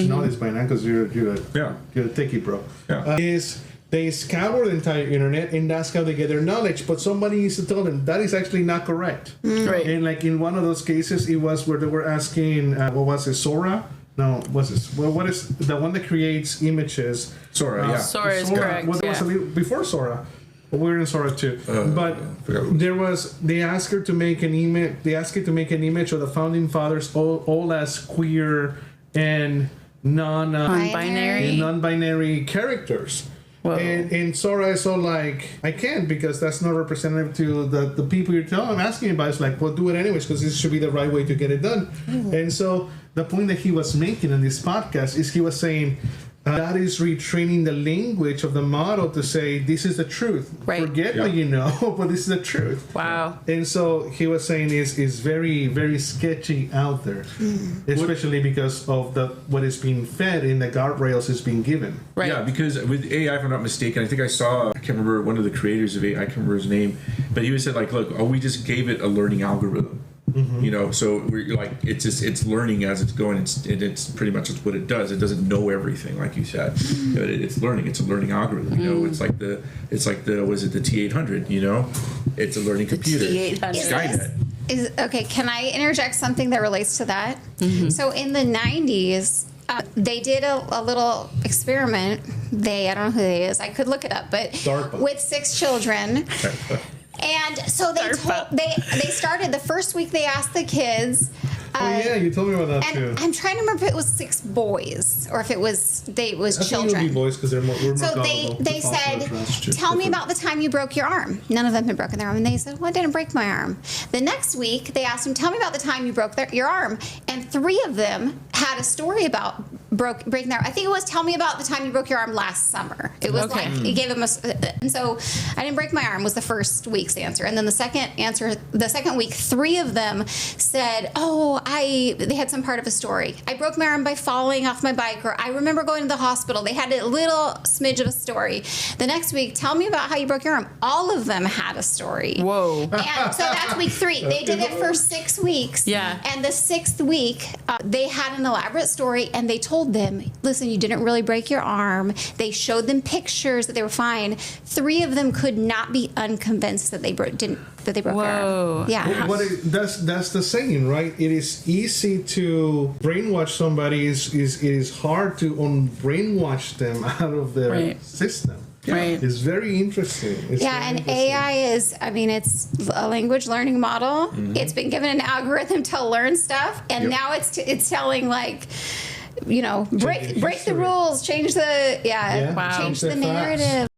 should know this by now because you're a techie bro. Yeah. Is they scour the entire internet, and that's how they get their knowledge. But somebody needs to tell them that is actually not correct. Right. And like in one of those cases, it was where they were asking, what was it, Sora? No, what's this? Well, what is the one that creates images? Sora, yeah. Sora is correct. Well, there was a little before Sora. But we're in Sora too. But there was. They asked her to make an image. They asked her to make an image of the founding fathers, all as queer and non-binary characters. Whoa. And Sora is all like, I can't because that's not representative to the people you're telling. I'm asking about. It's like, well, do it anyways because this should be the right way to get it done. And so the point that he was making in this podcast is he was saying. That is retraining the language of the model to say this is the truth. Right. Forget what you know, but this is the truth. Wow. And so he was saying is very, very sketchy out there, especially because of what is being fed in the guardrails is being given. Right. Yeah, because with AI, if I'm not mistaken, I think I can't remember one of the creators of AI, I can't remember his name, but he was said like, look, we just gave it a learning algorithm. You know, so we're like it's learning as it's going. It's pretty much what it does. It doesn't know everything, like you said. But it's learning. It's a learning algorithm. You know, it's like the was it the T800? You know, it's a learning computer. T800. Skynet. Okay, can I interject something that relates to that? So in the 90s, they did a little experiment. I don't know who they is. I could look it up, but DARPA. With 6 children. And so they started the first week. They asked the kids. Yeah, you told me about that too. And I'm trying to remember if it was 6 boys or if it was children. I think it would be boys because we're more So they said, "Tell me about the time you broke your arm." None of them had broken their arm, and they said, "Well, I didn't break my arm." The next week, they asked them, "Tell me about the time you broke your arm," and 3 of them had a story about breaking their arm. I think it was, "Tell me about the time you broke your arm last summer." It was like it gave them and so I didn't break my arm was the first week's answer, and then the second week, 3 of them said, "Oh, they had some part of a story. I broke my arm by falling off my bike, or I remember going to the hospital." They had a little smidge of a story. The next week, "Tell me about how you broke your arm." All of them had a story. Whoa. And so that's week 3. They did it for 6 weeks. Yeah. And the 6th week, they had an elaborate story, and they told them, "Listen, you didn't really break your arm." They showed them pictures that they were fine. 3 of them could not be unconvinced that they broke their arm. Yeah. That's the saying, right? It is easy to brainwash somebody. It is hard to unbrainwash them out of their system. Right. It's very interesting. And AI is, it's a language learning model. It's been given an algorithm to learn stuff, and now it's telling like, break the rules, change the Wow. change the narrative.